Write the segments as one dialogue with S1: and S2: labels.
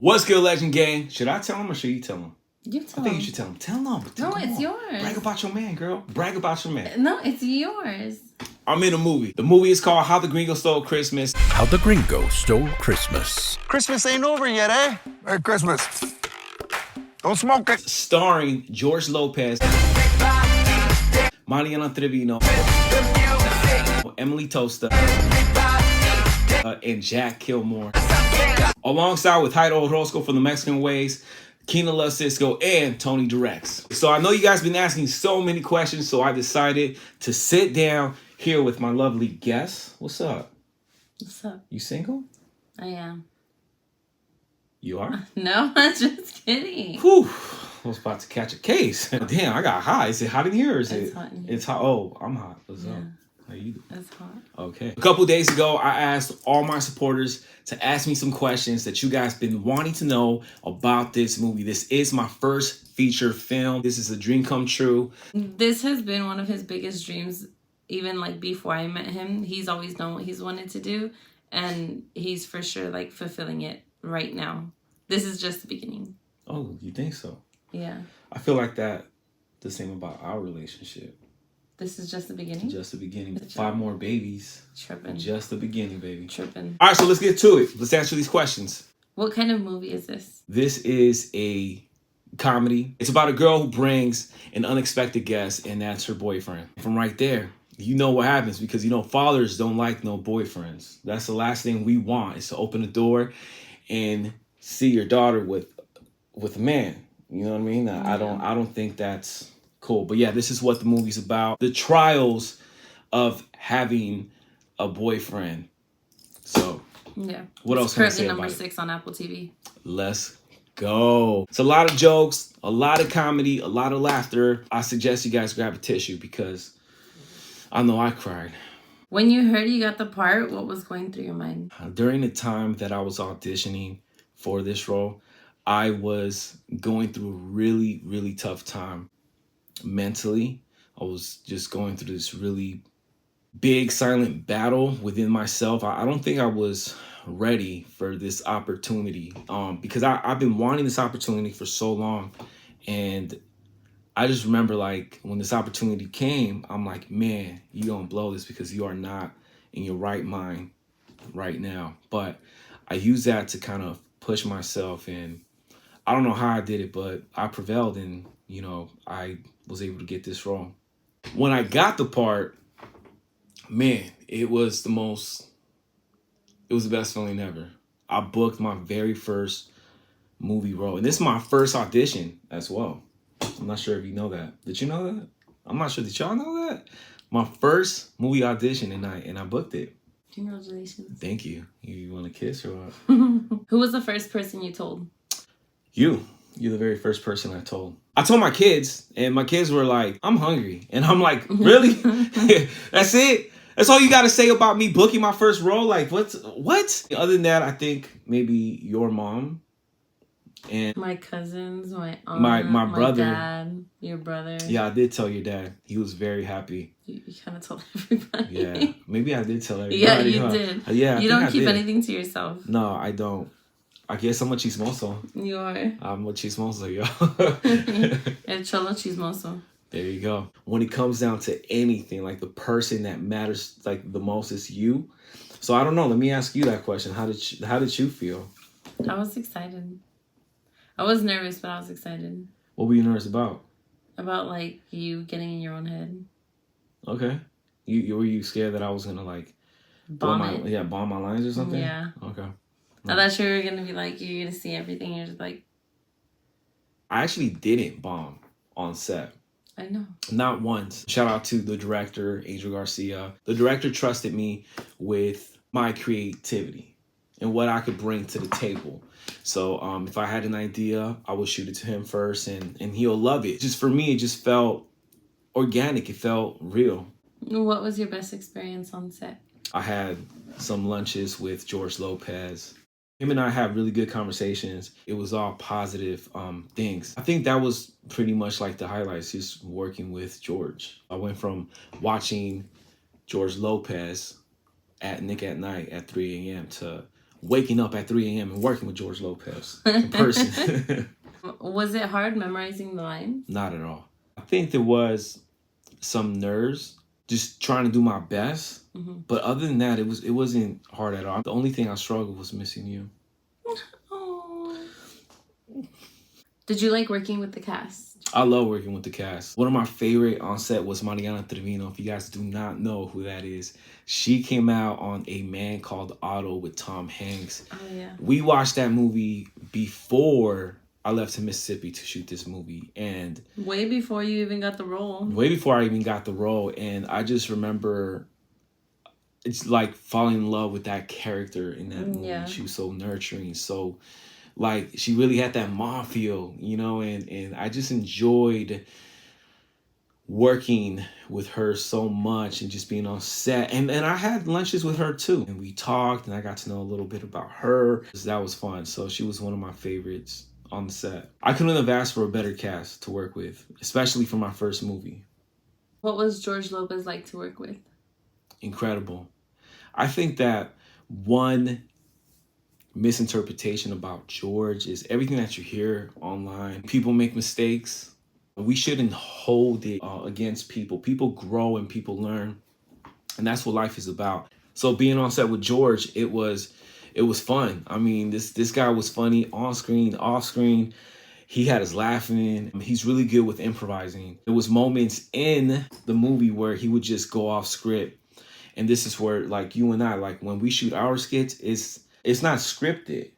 S1: What's good, Legend Gang? Should I tell him or should you tell him?
S2: You tell
S1: I think
S2: him.
S1: you should tell him. Tell him.
S2: No, it's yours.
S1: Brag about your man, girl. Brag about your man.
S2: No, it's yours.
S1: I'm in a movie. The movie is called How the Gringo Stole Christmas.
S3: How the Gringo Stole Christmas.
S4: Christmas ain't over yet, eh?
S5: Merry Christmas. Don't smoke it.
S1: Starring George Lopez, Mariana Trevino, Emily Tosta, and Jack Kilmore. Alongside with Jairo Orozco from the Mexican Ways, Keena Love Cisco, and Tony Directs. So I know you guys been asking so many questions, so I decided to sit down here with my lovely guest. What's up?
S2: What's up?
S1: You single?
S2: I am.
S1: You are?
S2: No, I'm just kidding.
S1: Whew. I was about to catch a case. Damn, I got hot. Is it hot in here? Or is
S2: It's
S1: it?
S2: hot in here.
S1: It's hot. Oh, I'm hot. What's
S2: Yeah.
S1: up? How you doing?
S2: It's hot.
S1: Okay. A couple days ago, I asked all my supporters to ask me some questions that you guys been wanting to know about this movie. This is my first feature film. This is a dream come true.
S2: This has been one of his biggest dreams, even like before I met him. He's always known what he's wanted to do, and he's for sure like fulfilling it right now. This is just the beginning.
S1: Oh, you think so?
S2: Yeah.
S1: I feel like that the same about our relationship.
S2: This is just the beginning.
S1: Just the beginning.
S2: Good
S1: 5
S2: job.
S1: more babies.
S2: Tripping.
S1: Just the beginning, baby.
S2: Tripping.
S1: All right, so let's get to it. Let's answer these questions.
S2: What kind of movie is this?
S1: This is a comedy. It's about a girl who brings an unexpected guest, and that's her boyfriend. From right there, you know what happens, because you know fathers don't like no boyfriends. That's the last thing we want, is to open the door and see your daughter with a man. You know what I mean? I don't think that's cool. But yeah, this is what the movie's about. The trials of having a boyfriend. So
S2: Yeah.
S1: What else can I say
S2: Currently number
S1: about it?
S2: 6 on Apple TV.
S1: let's go. It's a lot of jokes, a lot of comedy, a lot of laughter. I suggest you guys grab a tissue because I know I cried.
S2: When you heard you got the part, what was going through your mind?
S1: During the time that I was auditioning for this role, I was going through a really, really tough time mentally. I was just going through this really big silent battle within myself. I don't think I was ready for this opportunity because I've been wanting this opportunity for so long. And I just remember, like, when this opportunity came, I'm like, man, you gonna blow this because you are not in your right mind right now. But I used that to kind of push myself, and I don't know how I did it, but I prevailed, and you know, I was able to get this role. When I got the part, man, it was the best feeling ever. I booked my very first movie role, and this is my first audition as well. I'm not sure if you know that. Did you know that? I'm not sure. Did y'all know that? My first movie audition, and I booked it.
S2: Congratulations.
S1: Thank you. You want to kiss or what?
S2: Who was the first person you told?
S1: You're the very first person I told. I told my kids, and my kids were like, I'm hungry. And I'm like, really? That's it? That's all you got to say about me booking my first role? Like, what? Other than that, I think maybe your mom and
S2: My cousins, my aunt,
S1: my brother.
S2: my dad, your brother.
S1: Yeah, I did tell your dad. He was very happy.
S2: You kind of told everybody.
S1: Yeah, maybe I did tell everybody.
S2: Yeah, you
S1: huh?
S2: did.
S1: Yeah,
S2: you
S1: I
S2: don't
S1: think
S2: keep
S1: I did.
S2: anything to yourself.
S1: No, I don't. I guess I'm a chismoso.
S2: You are.
S1: I'm a chismoso, yo.
S2: El cholo chismoso.
S1: There you go. When it comes down to anything, like the person that matters like the most is you. So I don't know. Let me ask you that question. How did you feel?
S2: I was excited. I was nervous, but I was excited.
S1: What were you nervous about?
S2: About like you getting in your own head.
S1: Okay. You were you scared that I was gonna like
S2: Bomb it.
S1: bomb my lines or something?
S2: Yeah.
S1: Okay.
S2: I thought you were gonna be like, you're gonna see everything. You're just like,
S1: I actually didn't bomb on set.
S2: I know.
S1: Not once. Shout out to the director, Angel Garcia. The director trusted me with my creativity and what I could bring to the table. So if I had an idea, I would shoot it to him first, and he'll love it. Just for me, it just felt organic. It felt real.
S2: What was your best experience on set?
S1: I had some lunches with George Lopez. Him and I had really good conversations. It was all positive things. I think that was pretty much like the highlights, just working with George. I went from watching George Lopez at Nick at Night at 3 a.m. to waking up at 3 a.m. and working with George Lopez in person.
S2: Was it hard memorizing the lines?
S1: Not at all. I think there was some nerves, just trying to do my best. But other than that, it wasn't hard at all. The only thing I struggled was missing you.
S2: Oh. Did you like working with the cast?
S1: I love working with the cast. One of my favorite on set was Mariana Trevino. If you guys do not know who that is, she came out on A Man Called Otto with Tom Hanks.
S2: Oh, yeah.
S1: We watched that movie before I left to Mississippi to shoot this movie. And
S2: way before you even got the role.
S1: Way before I even got the role. And I just remember it's like falling in love with that character in that movie.
S2: Yeah.
S1: She was so nurturing, so like she really had that mom feel, you know, and I just enjoyed working with her so much and just being on set. And I had lunches with her too. And we talked and I got to know a little bit about her. That was fun. So she was one of my favorites on the set. I couldn't have asked for a better cast to work with, especially for my first movie.
S2: What was George Lopez like to work with?
S1: Incredible. I think that one misinterpretation about George is everything that you hear online. People make mistakes. We shouldn't hold it against people. People grow and people learn. And that's what life is about. So being on set with George, it was fun. I mean, this guy was funny on screen, off screen. He had us laughing. He's really good with improvising. There was moments in the movie where he would just go off script. And this is where, like, you and I, like, when we shoot our skits, it's not scripted.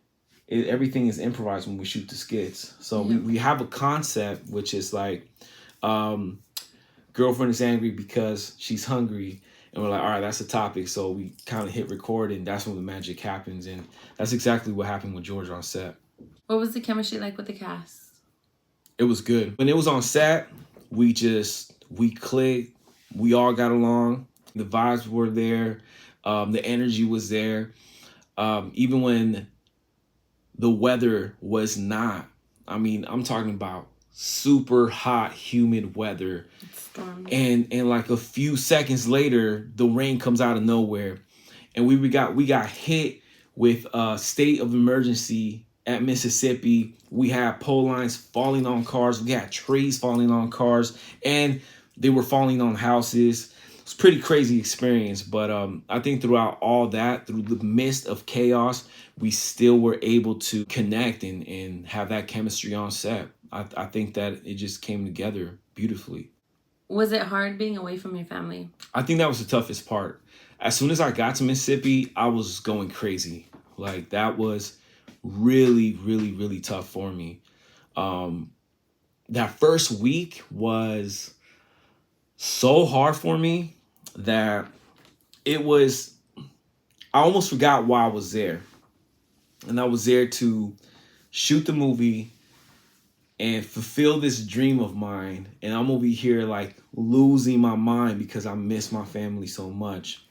S1: Everything is improvised when we shoot the skits. So we have a concept, which is like, girlfriend is angry because she's hungry. And we're like, all right, that's the topic. So we kind of hit record and that's when the magic happens. And that's exactly what happened with George on set.
S2: What was the chemistry like with the cast?
S1: It was good. When it was on set, we clicked. We all got along. The vibes were there. The energy was there. Even when the weather was not, I mean, I'm talking about super hot, humid weather. And like a few seconds later, the rain comes out of nowhere. And we got hit with a state of emergency at Mississippi. We had pole lines falling on cars. We had trees falling on cars. And they were falling on houses. It's a pretty crazy experience, but I think throughout all that, through the midst of chaos, we still were able to connect and have that chemistry on set. I think that it just came together beautifully.
S2: Was it hard being away from your family?
S1: I think that was the toughest part. As soon as I got to Mississippi, I was going crazy. Like, that was really, really, really tough for me. That first week was so hard for me that I almost forgot why I was there. And I was there to shoot the movie and fulfill this dream of mine. And I'm over here like losing my mind because I miss my family so much.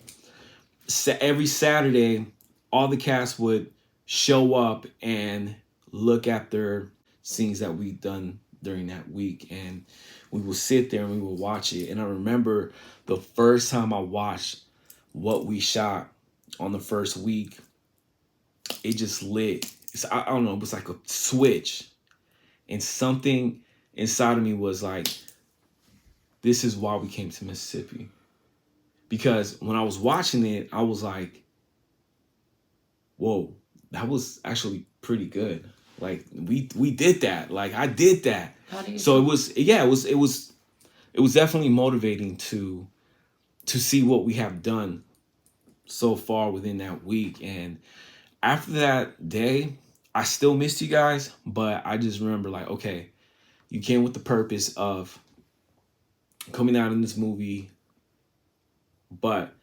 S1: Every Saturday, all the cast would show up and look at their scenes that we'd done during that week. And we will sit there and we will watch it. And I remember the first time I watched what we shot on the first week, it just lit. I don't know, it was like a switch. And something inside of me was like, this is why we came to Mississippi. Because when I was watching it, I was like, whoa, that was actually pretty good. Like, we did that. Like, I did that. So it was definitely motivating to see what we have done so far within that week. And after that day, I still missed you guys, but I just remember like, okay, you came with the purpose of coming out in this movie, but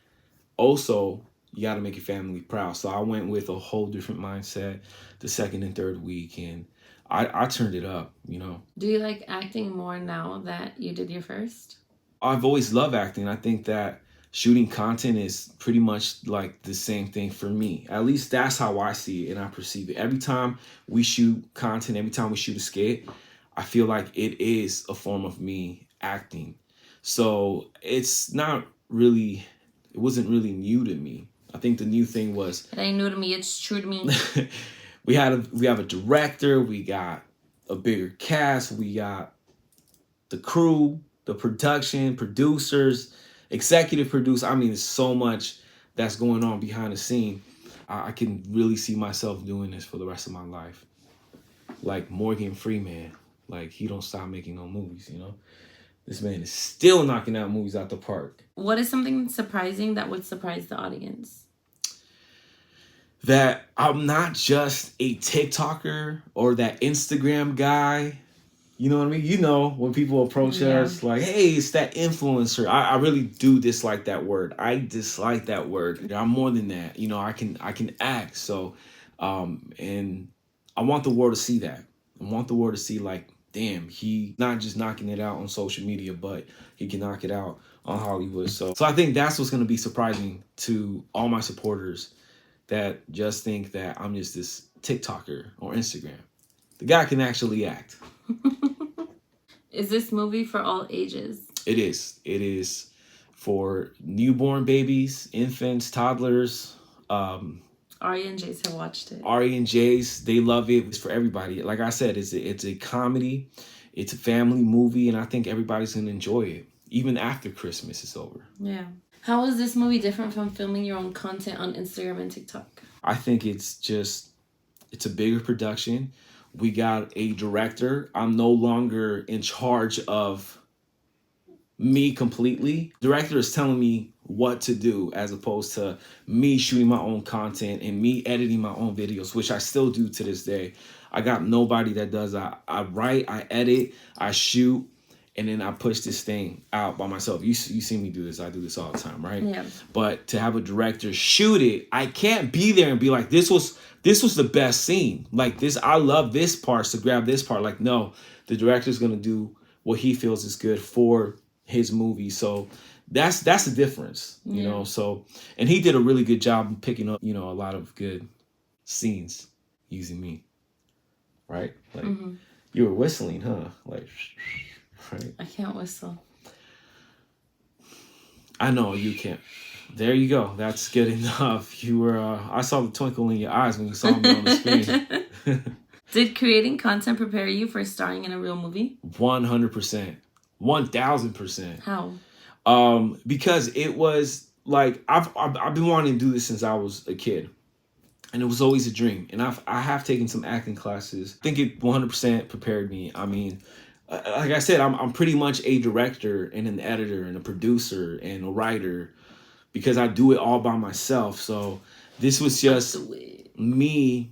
S1: also you got to make your family proud. So I went with a whole different mindset the second and third week, and I turned it up, you know.
S2: Do you like acting more now that you did your first?
S1: I've always loved acting. I think that shooting content is pretty much like the same thing for me. At least that's how I see it and I perceive it. Every time we shoot content, every time we shoot a skit, I feel like it is a form of me acting. So it wasn't really new to me. I think the new thing was
S2: It ain't new to me. It's true to me.
S1: we have a director, we got a bigger cast, we got the crew, the production, producers, executive producer. I mean, there's so much that's going on behind the scene. I can really see myself doing this for the rest of my life. Like Morgan Freeman, like he don't stop making no movies, you know? This man is still knocking out movies out the park.
S2: What is something surprising that would surprise the audience?
S1: That I'm not just a TikToker or that Instagram guy. You know what I mean? You know, when people approach us like, hey, it's that influencer. I really do dislike that word. I dislike that word. I'm more than that. You know, I can act. So, and I want the world to see that. I want the world to see like, damn, he not just knocking it out on social media, but he can knock it out on Hollywood. So I think that's what's going to be surprising to all my supporters that just think that I'm just this TikToker or Instagram. The guy can actually act.
S2: Is this movie for all ages?
S1: It is. It is for newborn babies, infants, toddlers.
S2: Ari and Jace have watched it.
S1: Ari and Jace, they love it. It's for everybody. Like I said, it's a comedy. It's a family movie, and I think everybody's going to enjoy it, even after Christmas is over.
S2: Yeah. How is this movie different from filming your own content on Instagram and TikTok?
S1: I think it's a bigger production. We got a director. I'm no longer in charge of me completely. Director is telling me what to do as opposed to me shooting my own content and me editing my own videos, which I still do to this day. I got nobody that does that. I write, I edit, I shoot, and then I push this thing out by myself. You see me do this. I do this all the time, right?
S2: Yeah.
S1: But to have a director shoot it, I can't be there and be like, this was the best scene. Like this, I love this part, so grab this part. Like, no, the director's gonna do what he feels is good for his movie. So that's the difference, you know. So, and he did a really good job picking up, you know, a lot of good scenes using me. Right? Like you were whistling, huh? Like right?
S2: I can't whistle.
S1: I know you can't. There you go. That's good enough. You were. I saw the twinkle in your eyes when you saw me on the screen.
S2: Did creating content prepare you for starring in a real movie?
S1: 100%, 1000%.
S2: How?
S1: Because it was like I've been wanting to do this since I was a kid, and it was always a dream. And I have taken some acting classes. I think it 100% prepared me. I mean, like I said, I'm pretty much a director and an editor and a producer and a writer because I do it all by myself. So this was just me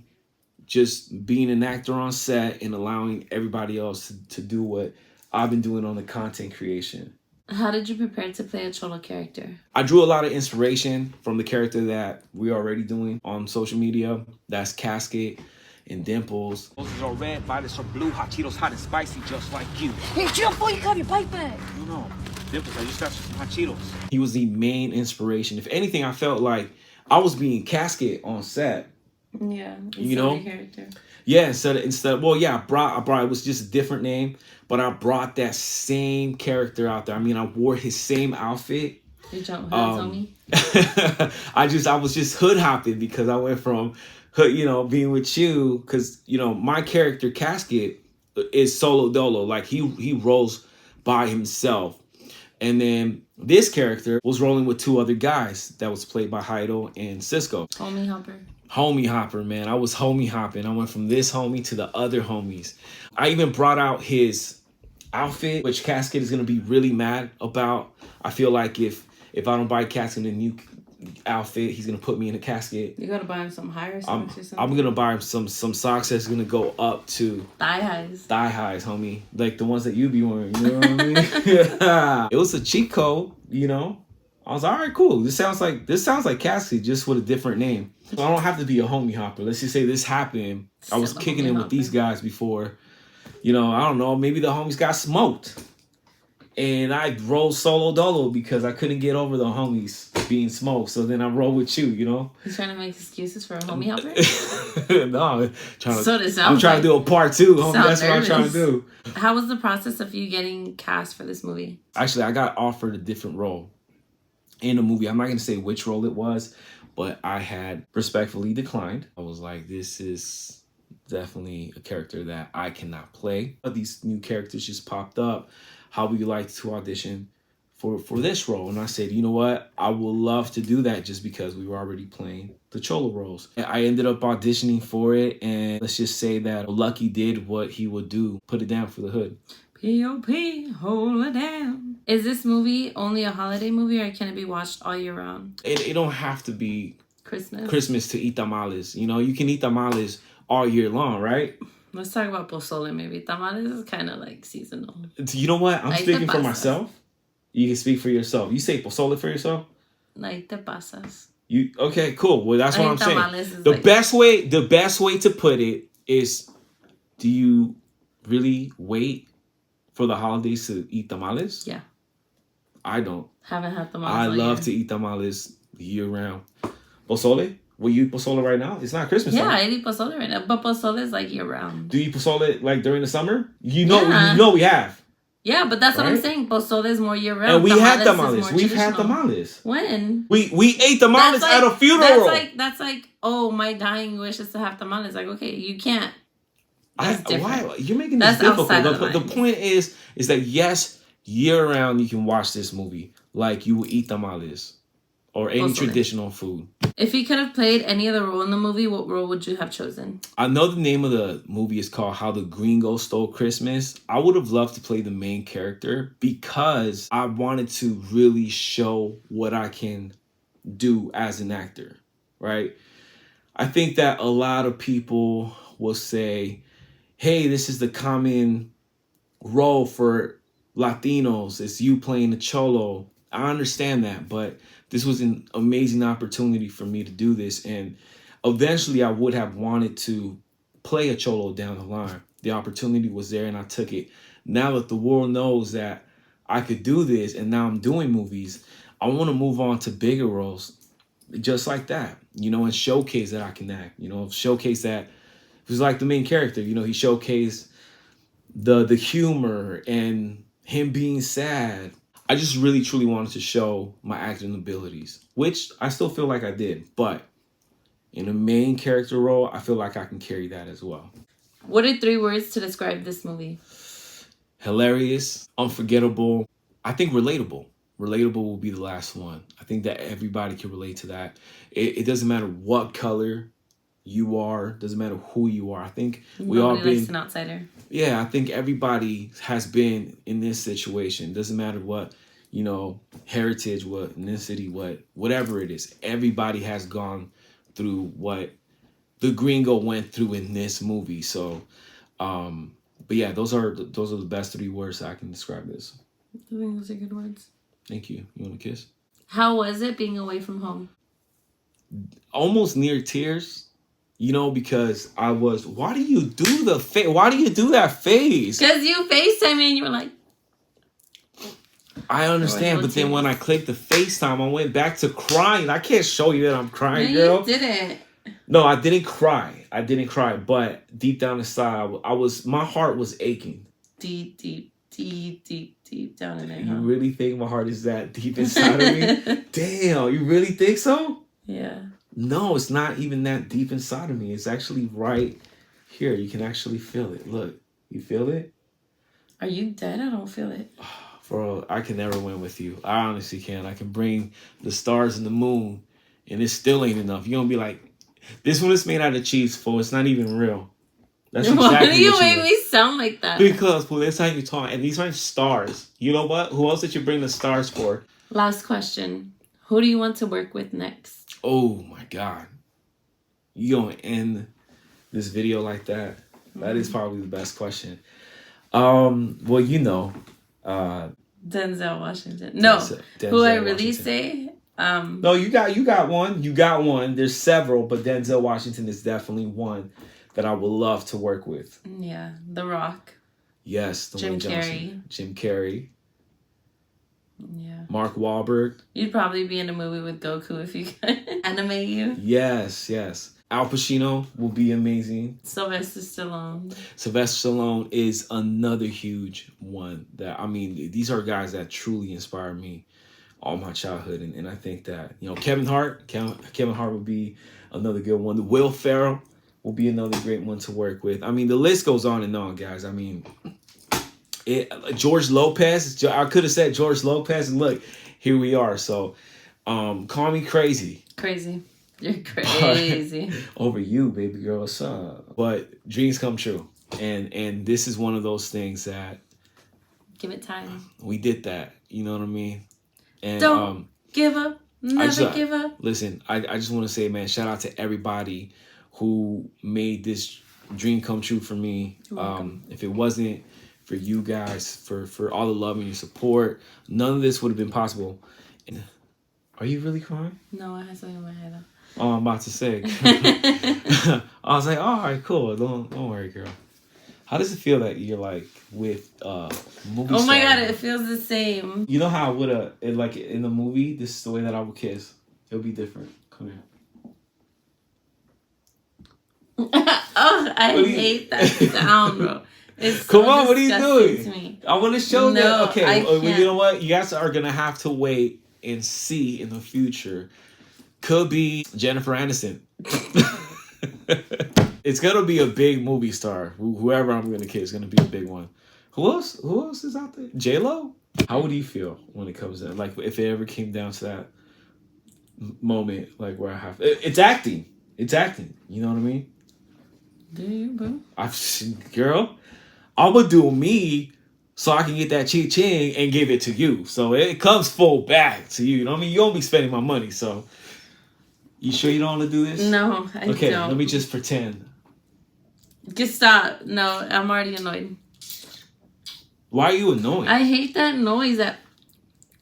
S1: just being an actor on set and allowing everybody else to do what I've been doing on the content creation.
S2: How did you prepare to play a Cholo character?
S1: I drew a lot of inspiration from the character that we're already doing on social media. That's Casket and Dimples.
S4: Roses are red, violets are blue, hot Cheetos hot and spicy just like you.
S6: Hey, chill before you have your bike back.
S4: No, Dimples, I just got some hot Cheetos.
S1: He was the main inspiration. If anything, I felt like I was being Casket on set.
S2: Yeah,
S1: you know,
S2: character.
S1: Yeah, instead, well, yeah, I brought. It was just a different name, but I brought that same character out there. I mean, I wore his same outfit.
S2: You jump hoods on me.
S1: I was just hood hopping because I went from, you know, being with you because you know my character Casket is solo dolo, like he rolls by himself, and then this character was rolling with two other guys that was played by Heido and Cisco. Homie hopper, man. I was homie hopping. I went from this homie to the other homies. I even brought out his outfit, which Casket is going to be really mad about. I feel like if I don't buy Casket a new outfit, he's going to put me in a casket.
S2: You got to buy him some higher socks or something?
S1: I'm going to buy him some socks that's going to go up to
S2: thigh highs.
S1: Thigh highs, homie. Like the ones that you be wearing, you know what I mean? It was a cheat code, you know? I was like, all right, cool. This sounds like Cassie, just with a different name. So I don't have to be a homie hopper. Let's just say this happened. I was kicking it with these guys before. You know, I don't know. Maybe the homies got smoked. And I rolled solo dolo because I couldn't get over the homies being smoked. So then I rolled with you, you know?
S2: He's trying to make excuses for a homie hopper?
S1: No,
S2: I'm
S1: trying to do a part two, homie. That's what I'm trying to do.
S2: How was the process of you getting cast for this movie?
S1: Actually, I got offered a different role in the movie. I'm not going to say which role it was, but I had respectfully declined. I was like, this is definitely a character that I cannot play. But these new characters just popped up. How would you like to audition for this role? And I said, you know what? I would love to do that just because we were already playing the Cholo roles. I ended up auditioning for it, and let's just say that Lucky did what he would do, put it down for the hood.
S2: P.O.P. Hold it down. Is this movie only a holiday movie, or can it be watched all year round?
S1: It don't have to be
S2: Christmas
S1: to eat tamales. You know, you can eat tamales all year long, right?
S2: Let's talk about pozole maybe. Tamales is kind of like seasonal.
S1: You know what? I'm
S2: Like
S1: speaking
S2: the
S1: for
S2: pasas.
S1: myself. You can speak for yourself. You say pozole for yourself?
S2: Like the pasas.
S1: You okay, cool. Well, that's
S2: I
S1: what I'm
S2: think
S1: saying.
S2: tamales is
S1: The
S2: like-
S1: best way to put it is, do you really wait for the holidays to eat tamales?
S2: Yeah.
S1: I don't.
S2: Haven't had tamales
S1: I
S2: all
S1: love
S2: year.
S1: to eat tamales year round. Pozole? Will you eat pozole right now? It's not Christmas
S2: Yeah,
S1: time.
S2: I eat pozole right now. But pozole is like year round.
S1: Do you eat pozole like during the summer? You know,
S2: Yeah.
S1: you know we have.
S2: Yeah, but that's what I'm
S1: Right?
S2: saying. Pozole is more year round.
S1: And we had
S2: is
S1: tamales.
S2: more
S1: We've had
S2: traditional.
S1: tamales.
S2: When?
S1: We ate tamales at a funeral.
S2: That's like, oh, my dying wish is to have tamales. Like, okay, you can't. That's different.
S1: Why you're making this
S2: That's
S1: difficult?
S2: outside of
S1: The
S2: the
S1: point is that yes, year round you can watch this movie like you would eat tamales or any
S2: Pozole.
S1: traditional food.
S2: If you could have played any other role in the movie, what role would you have chosen?
S1: I know the name of the movie is called How the Gringo Stole Christmas. I would have loved to play the main character because I wanted to really show what I can do as an actor, right? I think that a lot of people will say, hey, this is the common role for Latinos. It's you playing the Cholo. I understand that, but this was an amazing opportunity for me to do this. And eventually I would have wanted to play a Cholo down the line. The opportunity was there and I took it. Now that the world knows that I could do this and now I'm doing movies, I want to move on to bigger roles just like that, you know, and showcase that I can act, you know, showcase that it was like the main character, you know, he showcased the humor and him being sad. I just really truly wanted to show my acting abilities, which I still feel like I did, but in a main character role, I feel like I can carry that as well.
S2: What are 3 words to describe this movie?
S1: Hilarious, unforgettable, I think relatable. Relatable will be the last one. I think that everybody can relate to that. It doesn't matter what color you are, doesn't matter who you are. I think we all
S2: Nobody likes
S1: been
S2: an outsider.
S1: Yeah, I think everybody has been in this situation. Doesn't matter what, you know, heritage, what ethnicity, whatever it is. Everybody has gone through what the Gringo went through in this movie. So, but yeah, those are the best 3 words that I can describe this.
S2: I think those are good words.
S1: Thank you. You want a kiss?
S2: How was it being away from home?
S1: Almost near tears. You know, because I was, why do you do the face? Why do you do that face?
S2: Because you FaceTime me and you were like,
S1: I understand, but then when I clicked the FaceTime, I went back to crying. I can't show you that I'm crying,
S2: no,
S1: girl.
S2: you didn't.
S1: No, I didn't cry. But deep down inside, my heart was aching.
S2: Deep down in there.
S1: You
S2: Huh?
S1: really think my heart is that deep inside of me? Damn, you really think so?
S2: Yeah.
S1: No, it's not even that deep inside of me. It's actually right here. You can actually feel it. Look, you feel it?
S2: Are you dead? I don't feel it.
S1: Bro, I can never win with you. I honestly can. I can bring the stars and the moon, and it still ain't enough. You're going to be like, this one is made out of cheese, fool. It's not even real. That's exactly
S2: Why do you
S1: what
S2: make me sound like that?
S1: Because, fool, that's how you talk. And these aren't stars. You know what? Who else did you bring the stars for?
S2: Last question. Who do you want to work with next?
S1: Oh, my God. You going to end this video like that? That is probably the best question. Well, you know.
S2: Denzel Washington. No.
S1: Denzel
S2: who I really
S1: Washington.
S2: say?
S1: No, you got one. You got one. There's several, but Denzel Washington is definitely one that I would love to work with.
S2: Yeah. The Rock.
S1: Yes,
S2: Jim
S1: Dwayne Johnson. Jim Carrey.
S2: Yeah.
S1: Mark Wahlberg.
S2: You'd probably be in a movie with Goku if you could animate you.
S1: Yes. Al Pacino will be amazing.
S2: Sylvester Stallone.
S1: Sylvester Stallone is another huge one that, I mean, these are guys that truly inspire me. all my childhood. And I think that, you know, Kevin Hart would be another good one. The Will Ferrell will be another great one to work with. I mean, the list goes on and on, guys. I mean, George Lopez. I could have said George Lopez, and look, here we are. So, call me crazy.
S2: Crazy. You're crazy.
S1: Over you, baby girl. What's up? But dreams come true. And this is one of those things that
S2: give it time.
S1: We did that. You know what I mean? And
S2: don't give up. Never give up.
S1: Listen, I just want to say, man, shout out to everybody who made this dream come true for me. If it wasn't for you guys, for all the love and your support, none of this would have been possible. And, are you really crying?
S2: No, I had something in my head.
S1: Oh, I'm about to say. I was like, all right, cool. Don't worry, girl. How does it feel that you're like with movie
S2: Oh my
S1: star?
S2: God, it feels the same.
S1: You know how I would have, like in the movie, this is the way that I would kiss. It'll be different. Come here.
S2: Oh, I hate that sound, bro. It's
S1: Come
S2: so
S1: on, what are you
S2: disgusting
S1: doing?
S2: to me.
S1: I want to show that. Okay,
S2: I
S1: well,
S2: can't.
S1: you know what? You guys are going to have to wait and see in the future. Could be Jennifer Aniston. It's going to be a big movie star. Whoever I'm going to kiss is going to be a big one. Who else is out there? J-Lo? How would you feel when it comes to, like, if it ever came down to that moment, like, where I have... It's acting. It's acting. You know what I mean?
S2: Do you, boo?
S1: Girl, I'm going to do me so I can get that chi-ching and give it to you. So it comes full back to you. You know what I mean? You won't be spending my money, so... You sure you don't want to do this?
S2: No, I don't.
S1: Okay, let me just pretend.
S2: Just stop. No, I'm already annoyed.
S1: Why are you annoyed?
S2: I hate that noise.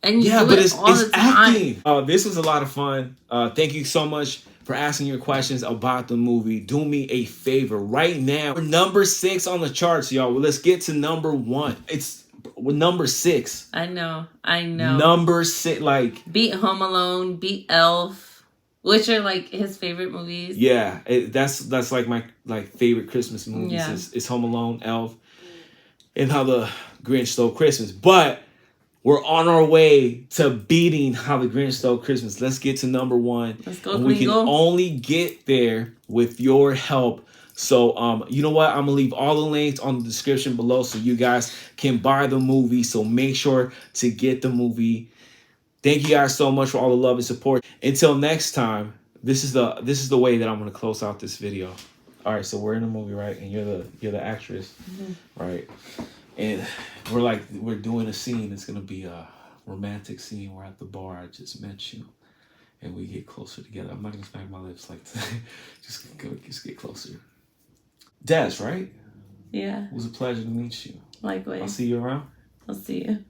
S2: And you
S1: yeah,
S2: do
S1: but
S2: it
S1: it's
S2: all the time.
S1: acting. This was a lot of fun. Thank you so much for asking your questions about the movie. Do me a favor right now. We're number 6 on the charts, y'all. Well, let's get to number 1. We're number 6.
S2: I know.
S1: Number 6, like
S2: beat Home Alone, beat Elf. Which are like his favorite movies.
S1: Yeah, that's like my favorite Christmas movies.
S2: Yeah.
S1: Is Home Alone, Elf, and How the Grinch Stole Christmas. But we're on our way to beating How the Grinch Stole Christmas. Let's get to number 1.
S2: Let's go,
S1: and we can
S2: Gringo.
S1: only get there with your help. So, you know what? I'm going to leave all the links on the description below so you guys can buy the movie. So make sure to get the movie. Thank you guys so much for all the love and support. Until next time, this is the way that I'm gonna close out this video. All right, so we're in the movie, right? And you're the actress, right? And we're doing a scene. It's gonna be a romantic scene. We're at the bar. I just met you, and we get closer together. I'm not gonna smack my lips like that. just get closer. Des, right?
S2: Yeah.
S1: It was a pleasure to meet you.
S2: Likewise.
S1: I'll see you around.
S2: I'll see you.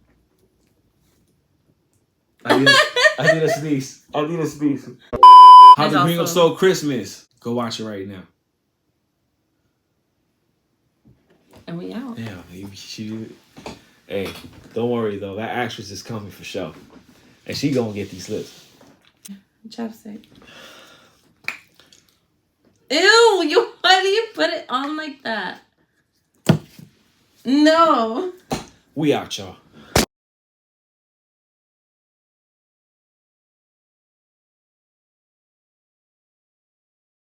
S1: I need a sneeze. How the Gringo Stole Christmas. Go watch it right now.
S2: And we out.
S1: Yeah, hey, don't worry though. That actress is coming for sure. And she gonna get these lips.
S2: Chapstick. Ew, why do you put it on like that? No.
S1: We out, y'all.